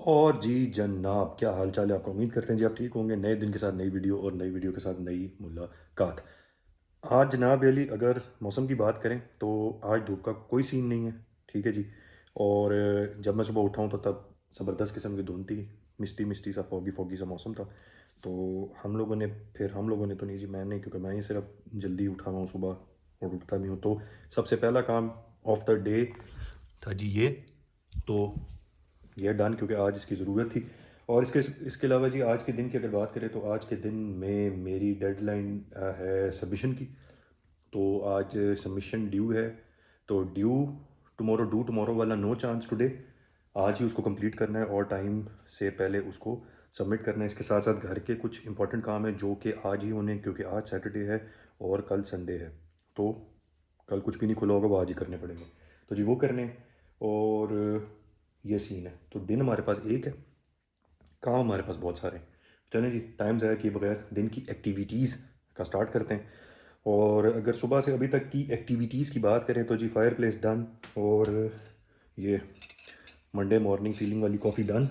और जी जनाब, क्या हाल चाल है आपका? उम्मीद करते हैं जी आप ठीक होंगे। नए दिन के साथ नई वीडियो और नई वीडियो के साथ नई मुलाकात। आज जनाब अली, अगर मौसम की बात करें तो आज धूप का कोई सीन नहीं है। ठीक है जी। और जब मैं सुबह उठा हूँ तो तब ज़बरदस्त किस्म की धुंध थी। मिस्टी मिस्टी सा फॉगी फॉगी सा मौसम था। तो हम लोगों ने तो नहीं जी, मैंने, क्योंकि मैं ही सिर्फ जल्दी उठा हुआ हूँ सुबह और उठता भी हूँ, तो सबसे पहला काम ऑफ द डे था जी ये। तो ये डन, क्योंकि आज इसकी ज़रूरत थी। और इसके अलावा जी, आज के दिन की अगर बात करें तो आज के दिन में मेरी डेडलाइन है सबमिशन की। तो आज सबमिशन ड्यू है। तो डू टुमारो वाला नो चांस टुडे। आज ही उसको कंप्लीट करना है और टाइम से पहले उसको सबमिट करना है। इसके साथ साथ घर के कुछ इंपॉर्टेंट काम है जो कि आज ही होने हैं, क्योंकि आज सैटरडे है और कल संडे है। तो कल कुछ भी नहीं खुला होगा, वो आज ही करने पड़ेंगे। तो जी वो करने हैं। और ये सीन है। तो दिन हमारे पास एक है, काम हमारे पास बहुत सारे हैं। चलें जी, टाइम ज़ाया किए बगैर दिन की एक्टिविटीज़ का स्टार्ट करते हैं। और अगर सुबह से अभी तक की एक्टिविटीज़ की बात करें तो जी, फायर प्लेस डन, और ये मंडे मॉर्निंग फीलिंग वाली कॉफ़ी डन,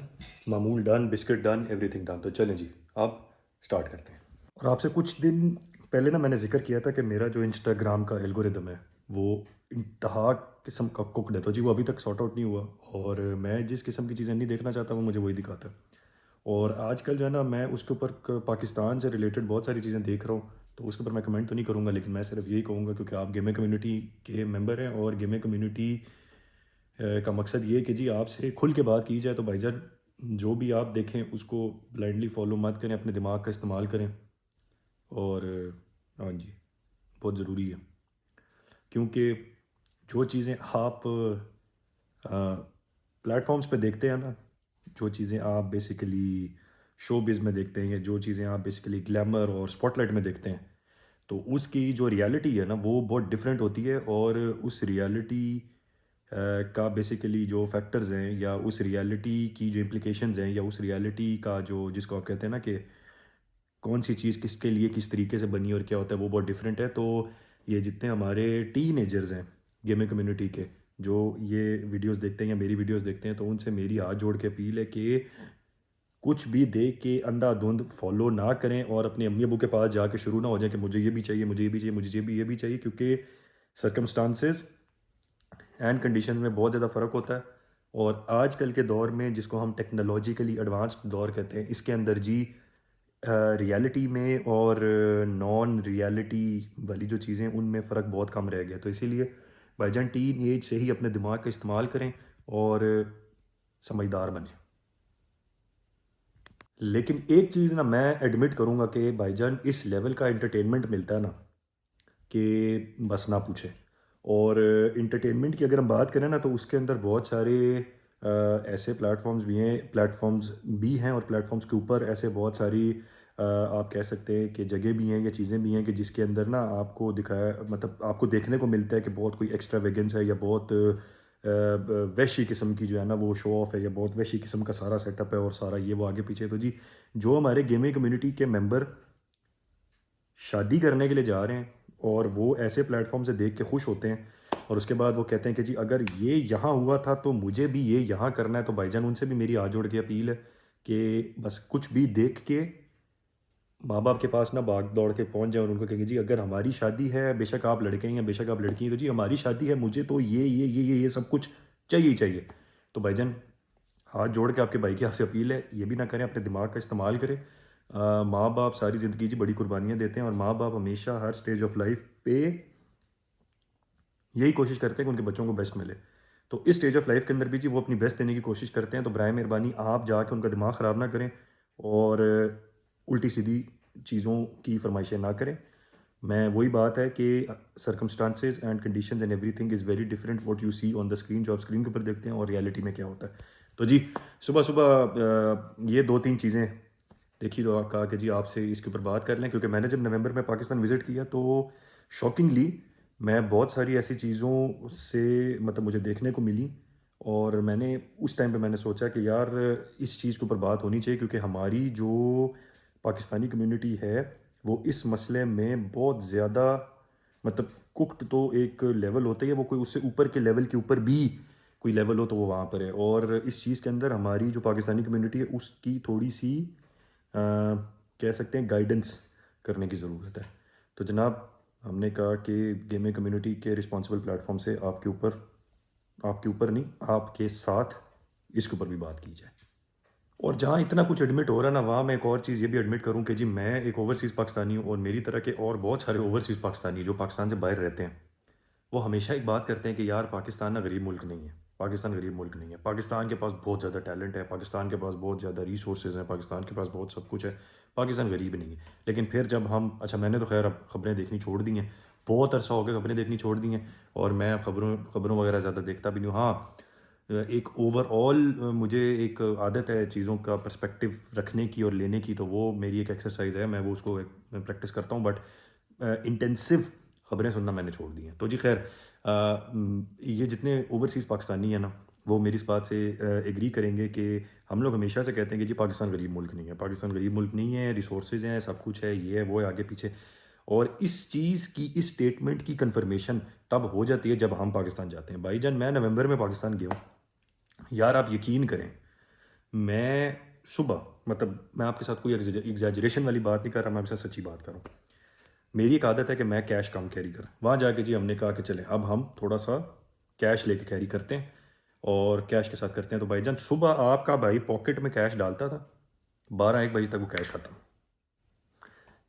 मामूल done, biscuit done, everything done. तो चलें जी, अब स्टार्ट करते हैं। और आपसे कुछ दिन पहले ना मैंने जिक्र किया था कि मेरा जो इंस्टाग्राम का एल्गोरिदम है वो इंतहा किस्म का कुकड है। तो जी वो अभी तक सॉर्ट आउट नहीं हुआ, और मैं जिस किस्म की चीज़ें नहीं देखना चाहता वो मुझे वही दिखाता है। और आजकल जो है ना, मैं उसके ऊपर पाकिस्तान से रिलेटेड बहुत सारी चीज़ें देख रहा हूँ। तो उसके ऊपर मैं कमेंट तो नहीं करूँगा, लेकिन मैं सिर्फ यही कहूँगा, क्योंकि आप गेमिंग कम्युनिटी के मेंबर हैं और गेमिंग कम्युनिटी का मकसद ये है कि जी आपसे खुल के बात की जाए। तो भाईजान, जो भी आप देखें उसको ब्लाइंडली फॉलो मत करें, अपने दिमाग का इस्तेमाल करें। और हाँ जी, बहुत ज़रूरी है, क्योंकि जो चीज़ें आप प्लेटफॉर्म्स पे देखते हैं ना, जो चीज़ें आप बेसिकली शोबिज़ में देखते हैं, या जो चीज़ें आप बेसिकली ग्लैमर और स्पॉटलाइट में देखते हैं, तो उसकी जो रियलिटी है ना वो बहुत डिफरेंट होती है। और उस रियलिटी का बेसिकली जो फैक्टर्स हैं, या उस रियलिटी की जो इम्प्लिकेशंस हैं, या उस रियलिटी का जो, जिसको आप कहते हैं ना कि कौन सी चीज़ किसके लिए किस तरीके से बनी और क्या होता है, वो बहुत डिफरेंट है। तो ये जितने हमारे टीनेजर्स हैं गेमिंग कम्युनिटी के, जो ये वीडियोस देखते हैं या मेरी वीडियोस देखते हैं, तो उनसे मेरी हाथ जोड़ के अपील है कि कुछ भी देख के अंधाधुंध फॉलो ना करें, और अपने अम्मी अबू के पास जाके शुरू ना हो जाए कि मुझे ये भी चाहिए, मुझे ये भी चाहिए, मुझे ये भी चाहिए, क्योंकि सर्कमस्टांसेस एंड कंडीशन में बहुत ज़्यादा फ़र्क होता है। और आजकल के दौर में, जिसको हम टेक्नोलॉजिकली एडवांस्ड दौर कहते हैं, इसके अंदर जी रियलिटी में और नॉन रियलिटी वाली जो चीज़ें, उनमें फ़र्क बहुत कम रह गया। तो इसीलिए भाईजान, टीन एज से ही अपने दिमाग का इस्तेमाल करें और समझदार बनें। लेकिन एक चीज़ ना मैं एडमिट करूँगा कि भाईजान, इस लेवल का एंटरटेनमेंट मिलता है ना कि बस ना पूछे। और एंटरटेनमेंट की अगर हम बात करें ना, तो उसके अंदर बहुत सारे ऐसे प्लेटफॉर्म्स भी हैं, और प्लेटफॉर्म्स के ऊपर ऐसे बहुत सारी आप कह सकते हैं कि जगह भी हैं या चीज़ें भी हैं, कि जिसके अंदर ना आपको दिखाया, मतलब आपको देखने को मिलता है कि बहुत कोई एक्स्ट्रा वेगेंस है, या बहुत वैशी किस्म की जो है ना वो शो ऑफ है, या बहुत वैशी किस्म का सारा सेटअप है, और सारा ये वो आगे पीछे। तो जी, जो हमारे गेमिंग कम्युनिटी के मेंबर शादी करने के लिए जा रहे हैं, और वो ऐसे प्लेटफॉर्म से देख के खुश होते हैं, और उसके बाद वो कहते हैं कि जी अगर ये यहाँ हुआ था तो मुझे भी ये यहाँ करना है। तो भाईजान, उनसे भी मेरी हाथ जोड़ के अपील है कि बस कुछ भी देख के माँ बाप के पास ना भाग दौड़ के पहुँच जाए, और उनको कहेंगे जी अगर हमारी शादी है, बेशक आप लड़के हैं या बेशक आप लड़की हैं, तो जी हमारी शादी है, मुझे तो ये सब कुछ चाहिए ही चाहिए। तो भाईजान, हाथ जोड़ के आपके भाई की आपसे अपील है, ये भी ना करें, अपने दिमाग का इस्तेमाल करें। माँ बाप सारी ज़िंदगी जी बड़ी कुर्बानियाँ देते हैं, और माँ बाप हमेशा हर स्टेज ऑफ लाइफ पे यही कोशिश करते हैं कि उनके बच्चों को बेस्ट मिले। तो इस स्टेज ऑफ लाइफ के अंदर भी जी वो अपनी बेस्ट देने की कोशिश करते हैं। तो बराए मेहरबानी आप जाके उनका दिमाग ख़राब ना करें, और उल्टी सीधी चीज़ों की फरमाइशें ना करें। मैं वही बात है कि circumstances and conditions and everything is very different what you see on the screen, जो आप स्क्रीन के ऊपर देखते हैं और रियलिटी में क्या होता है। तो जी, सुबह सुबह ये दो तीन चीज़ें देखी, तो आप कहा कि जी आपसे इसके ऊपर बात कर लें, क्योंकि मैंने जब नवंबर में पाकिस्तान विज़िट किया तो शॉकिंगली मैं बहुत सारी ऐसी चीज़ों से, मतलब मुझे देखने को मिली। और मैंने उस टाइम पे मैंने सोचा कि यार इस चीज़ के ऊपर बात होनी चाहिए, क्योंकि हमारी जो पाकिस्तानी कम्युनिटी है वो इस मसले में बहुत ज़्यादा, मतलब कुक्ड तो एक लेवल होता ही है, वो कोई उससे ऊपर के लेवल के ऊपर भी कोई लेवल हो तो वो वहाँ पर है। और इस चीज़ के अंदर हमारी जो पाकिस्तानी कम्युनिटी है उसकी थोड़ी सी कह सकते हैं गाइडेंस करने की ज़रूरत है। तो जनाब हमने कहा कि गेमिंग कम्युनिटी के रिस्पॉन्सिबल प्लेटफॉर्म से आपके ऊपर नहीं, आपके साथ इसके ऊपर भी बात की जाए। और जहाँ इतना कुछ एडमिट हो रहा है ना, वहाँ मैं एक और चीज़ ये भी एडमिट करूँ कि जी मैं एक ओवरसीज़ पाकिस्तानी हूँ और मेरी तरह के और बहुत सारे ओवरसीज़ पाकिस्तानी जो पाकिस्तान से बाहर रहते हैं, वो हमेशा एक बात करते हैं कि यार पाकिस्तान ना गरीब मुल्क नहीं है, पाकिस्तान गरीब मुल्क नहीं है, पाकिस्तान के पास बहुत ज़्यादा टैलेंट है, पाकिस्तान के पास बहुत ज़्यादा रिसोर्सेज हैं, पाकिस्तान के पास बहुत सब कुछ है, पाकिस्तान गरीब नहीं है। लेकिन फिर जब हम अच्छा, मैंने तो खैर अब खबरें देखनी छोड़ दी हैं, बहुत अरसा हो गया खबरें देखनी छोड़ दी हैं, और मैं अब खबरों खबरों वगैरह ज़्यादा देखता भी नहीं हूँ। हाँ, एक ओवरऑल मुझे एक आदत है चीज़ों का पर्सपेक्टिव रखने की और लेने की, तो वो मेरी एक एक्सरसाइज है, मैं वो उसको प्रैक्टिस करता हूँ। बट इंटेंसिव खबरें सुनना मैंने छोड़ दी हैं। तो जी खैर, ये जितने ओवरसीज़ पाकिस्तानी हैं ना, वो मेरी इस बात से एग्री करेंगे कि हम लोग हमेशा से कहते हैं कि जी पाकिस्तान गरीब मुल्क नहीं है, पाकिस्तान गरीब मुल्क नहीं है, रिसोर्सेज हैं, सब कुछ है, ये है वो है, आगे पीछे। और इस चीज़ की, इस स्टेटमेंट की कन्फर्मेशन तब हो जाती है जब हम पाकिस्तान जाते हैं। भाईजान मैं नवंबर में पाकिस्तान गया हूँ, यार आप यकीन करें, मैं सुबह, मतलब मैं आपके साथ कोई एग्जैजरेशन वाली बात नहीं कर रहा, मैं आपके साथ सच्ची बात कर रहा हूँ। मेरी एक आदत है कि मैं कैश कम कैरी करूँ। वहाँ जाके जी हमने कहा कि चलें अब हम थोड़ा सा कैश लेके कैरी करते हैं और कैश के साथ करते हैं। तो भाईजान सुबह आपका भाई पॉकेट में कैश डालता था, 12-1 बजे तक वो कैश ख़त्म।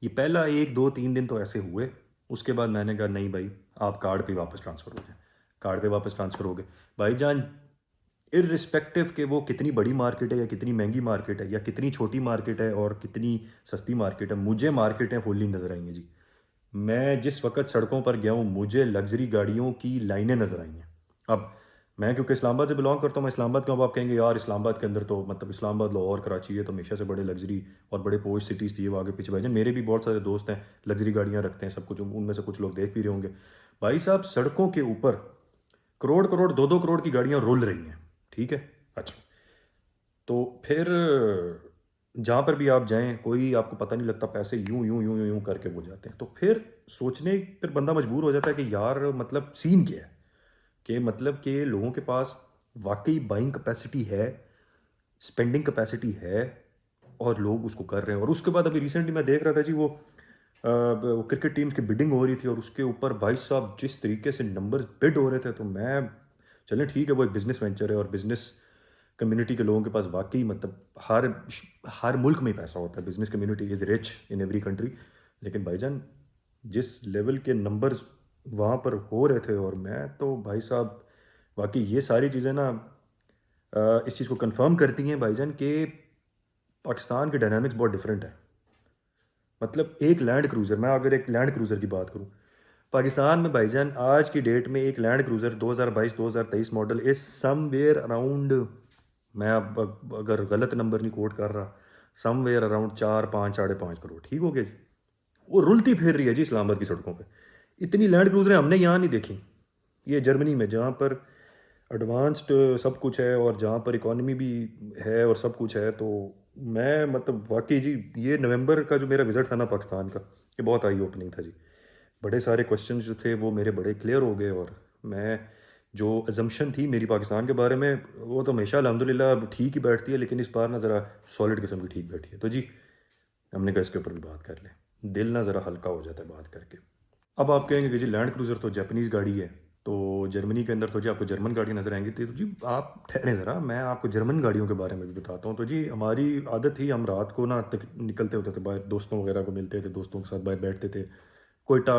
ये पहला 1-2-3 दिन तो ऐसे हुए। उसके बाद मैंने कहा नहीं भाई, आप कार्ड पे वापस ट्रांसफ़र हो गए, कार्ड पे वापस ट्रांसफ़र हो गए। भाईजान इर्रिस्पेक्टिव कि वो कितनी बड़ी मार्केट है या कितनी महंगी मार्केट है या कितनी छोटी मार्केट है और कितनी सस्ती मार्केट है, मुझे मार्केटें फुल्ली नज़र आई हैं जी। मैं जिस वक्त सड़कों पर गया हूँ, मुझे लग्जरी गाड़ियों की लाइनें नज़र आई हैं। अब मैं क्योंकि इस्लामाबाद से बिलोंग करता हूँ, मैं इस्लामाबाद क्यों, अब आप कहेंगे यार इस्लामाबाद के अंदर तो मतलब इस्लामाबाद, लाहौर, कराची, ये तो हमेशा से बड़े लग्जरी और बड़े पोश सिटीज़ थी, ये वो आगे पीछे। भाईजान मेरे भी बहुत सारे दोस्त हैं लग्जरी गाड़ियाँ रखते हैं, सब कुछ, उनमें से कुछ लोग देख भी रहे होंगे। भाई साहब सड़कों के ऊपर करोड़ करोड़ 2-2 करोड़ की गाड़ियाँ रुल रही हैं, ठीक है। अच्छा, तो फिर जहाँ पर भी आप जाएं, कोई आपको पता नहीं लगता, पैसे यूं यूं यूं यूं यूं करके हो जाते हैं। तो फिर बंदा मजबूर हो जाता है कि यार मतलब सीन क्या है, कि मतलब कि लोगों के पास वाकई बाइंग कैपेसिटी है, स्पेंडिंग कैपेसिटी है, और लोग उसको कर रहे हैं। और उसके बाद अभी रिसेंटली मैं देख रहा था जी, वो क्रिकेट टीम्स की बिडिंग हो रही थी और उसके ऊपर भाई साहब जिस तरीके से नंबर्स बिड हो रहे थे, तो मैं, चलें ठीक है वो एक बिजनेस वेंचर है और बिजनेस कम्युनिटी के लोगों के पास वाकई मतलब हर मुल्क में ही पैसा होता है, business community is rich in every country. लेकिन भाईजान जिस लेवल के नंबर्स वहाँ पर हो रहे थे, और मैं तो भाई साहब वाकई ये सारी चीज़ें ना इस चीज़ को कंफर्म करती हैं भाईजान कि पाकिस्तान के डायनामिक्स बहुत डिफरेंट है। मतलब एक लैंड क्रूज़र, मैं अगर एक लैंड क्रूज़र की बात करूँ, पाकिस्तान में भाईजान आज की डेट में एक land cruiser 2022-2023 model is somewhere around, मैं अब अगर गलत नंबर नहीं कोट कर रहा, समवेयर अराउंड 4-5 साढ़े 5 करोड़, ठीक हो गया जी। वो रुलती फिर रही है जी इस्लामाबाद की सड़कों पे। इतनी लैंड क्रूज़रें हमने यहाँ नहीं देखी। ये जर्मनी में जहाँ पर एडवांस्ड सब कुछ है और जहाँ पर इकॉनमी भी है और सब कुछ है, तो मैं मतलब वाकई जी ये नवंबर का जो मेरा विज़िट था ना पाकिस्तान का, ये बहुत आई ओपनिंग था जी। बड़े सारे क्वेश्चंस जो थे वो मेरे बड़े क्लियर हो गए, और मैं जो अजम्पशन थी मेरी पाकिस्तान के बारे में, वो तो हमेशा अल्हम्दुलिल्लाह अब ठीक ही बैठती है, लेकिन इस बार ना ज़रा सॉलिड किस्म की ठीक बैठी है। तो जी हमने कहा इसके ऊपर भी बात कर लें, दिल ना ज़रा हल्का हो जाता है बात करके। अब आप कहेंगे कि जी लैंड क्रूज़र तो जापानीज़ गाड़ी है, तो जर्मनी के अंदर तो जी आपको जर्मन गाड़ियाँ नज़र आएंगी। तो जी आप ठहरें ज़रा, मैं आपको जर्मन गाड़ियों के बारे में भी बताता हूँ। तो जी हमारी आदत थी, हम रात को ना निकलते होते थे बाहर, दोस्तों वगैरह को मिलते थे, दोस्तों के साथ बाहर बैठते थे कोयटा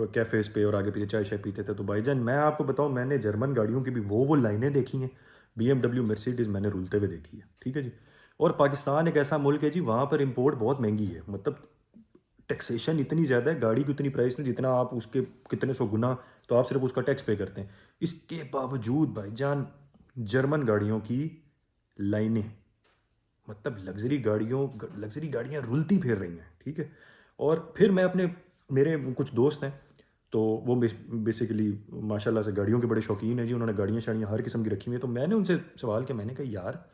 कैफ़ेज़ पे और आगे पीछे चाय शाय पीते थे। तो भाईजान मैं आपको बताऊँ, मैंने जर्मन गाड़ियों की भी वो लाइनें देखी हैं, BMW मर्सिडीज़ मैंने रुलते हुए देखी है, ठीक है जी। और पाकिस्तान एक ऐसा मुल्क है जी, वहाँ पर इम्पोर्ट बहुत महंगी है, मतलब टैक्सेशन इतनी ज़्यादा है, गाड़ी की उतनी प्राइस नहीं जितना आप उसके कितने सौ गुना, तो आप सिर्फ उसका टैक्स पे करते हैं। इसके बावजूद भाईजान जर्मन गाड़ियों की लाइनें, मतलब लग्जरी गाड़ियाँ रुलती फिर रही हैं, ठीक है। और फिर मैं अपने, मेरे कुछ दोस्त हैं, तो वो बेसिकली माशाल्लाह से गाड़ियों के बड़े शौकीन हैं जी, उन्होंने गाड़ियाँ शाड़ियाँ हर किस्म की रखी हुई हैं। तो मैंने उनसे सवाल किया, मैंने कहा यार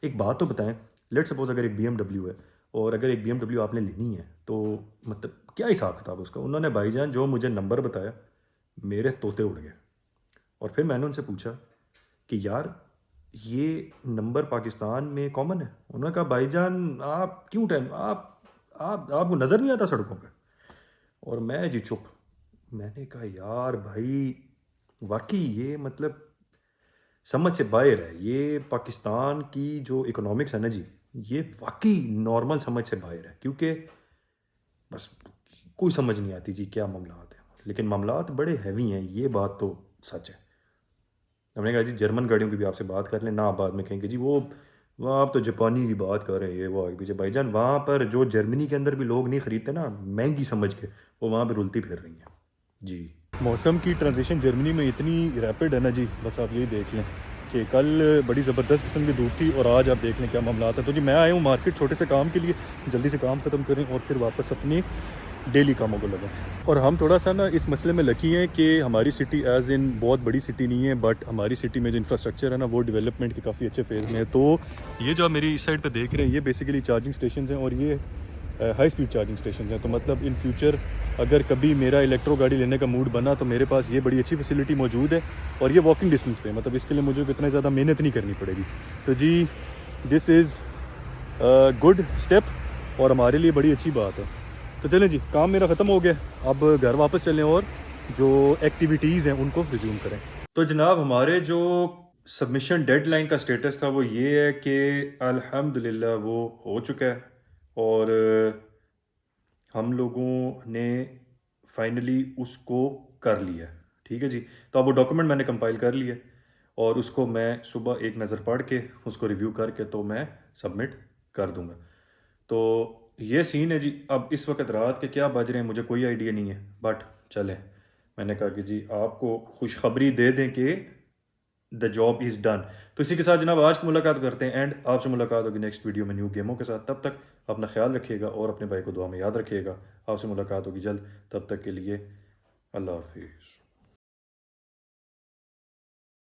एक बात तो बताएं, लेट सपोज अगर एक BMW है और अगर एक BMW आपने लेनी है, तो मतलब क्या हिसाब किताब है उसका। उन्होंने भाईजान जो मुझे नंबर बताया, मेरे तोते उड़ गए। और फिर मैंने उनसे पूछा कि यार ये नंबर पाकिस्तान में कॉमन है। उन्होंने कहा भाईजान आप क्यों टाइम आप आपको नज़र नहीं आता सड़कों पे? और मैं जी चुप। मैंने कहा यार भाई वाकई ये मतलब समझ से बाहर है, ये पाकिस्तान की जो इकोनॉमिक्स है ना जी, ये वाकई नॉर्मल समझ से बाहर है। क्योंकि बस कोई समझ नहीं आती जी क्या मामलात है, लेकिन मामलात बड़े हैवी हैं, ये बात तो सच है। हमने कहा जी जर्मन गाड़ियों की भी आपसे बात कर लें ना, आप बाद में कहेंगे जी वो आप तो जापानी की बात कर रहे हैं, ये वो आगे पीछे। भाईजान वहाँ पर जो जर्मनी के अंदर भी लोग नहीं खरीदते ना महंगी समझ के, वो वहाँ पे रुलती फिर रही हैं जी। मौसम की ट्रांजिशन जर्मनी में इतनी रैपिड है ना जी, बस आप यही देख लें कि कल बड़ी ज़बरदस्त किस्म की धूप थी और आज आप देख लें क्या मामला था। तो जी मैं आया हूँ मार्केट छोटे से काम के लिए, जल्दी से काम ख़त्म करें और फिर वापस अपने डेली कामों को लगा। और हम थोड़ा सा ना इस मसले में लकी हैं कि हमारी सिटी एज़ इन बहुत बड़ी सिटी नहीं है, बट हमारी सिटी में जो इंफ्रास्ट्रक्चर है ना वो डेवलपमेंट के काफ़ी अच्छे फेज़ में है। तो ये जो आप मेरी इस साइड पे देख रहे हैं ये बेसिकली चार्जिंग स्टेशन हैं और ये हाई स्पीड चार्जिंग स्टेशन हैं। तो मतलब इन फ्यूचर अगर कभी मेरा इलेक्ट्रो गाड़ी लेने का मूड बना तो मेरे पास ये बड़ी अच्छी फैसिलिटी मौजूद है और ये वॉकिंग डिस्टेंस पे, मतलब इसके लिए मुझे इतना ज़्यादा मेहनत नहीं करनी पड़ेगी। तो जी दिस इज़ गुड स्टेप और हमारे लिए बड़ी अच्छी बात है। तो चलें जी काम मेरा ख़त्म हो गया, अब घर वापस चलें और जो एक्टिविटीज़ हैं उनको रिज्यूम करें। तो जनाब हमारे जो सबमिशन डेडलाइन का स्टेटस था वो ये है कि अल्हम्दुलिल्लाह वो हो चुका है और हम लोगों ने फाइनली उसको कर लिया। ठीक है जी, तो अब वो डॉक्यूमेंट मैंने कंपाइल कर लिया और उसको मैं सुबह एक नज़र पढ़ के उसको रिव्यू करके तो मैं सबमिट कर दूंगा। तो ये सीन है जी। अब इस वक्त रात के क्या बज रहे हैं मुझे कोई आइडिया नहीं है, बट चलें मैंने कहा कि जी आपको खुशखबरी दे दें कि द जॉब इज़ डन। तो इसी के साथ जनाब आज की मुलाकात करते हैं एंड आपसे मुलाकात होगी नेक्स्ट वीडियो में न्यू गेमों के साथ। तब तक अपना ख्याल रखिएगा और अपने भाई को दुआ में याद रखिएगा। आपसे मुलाकात होगी जल्द, तब तक के लिए अल्लाह हाफिज़।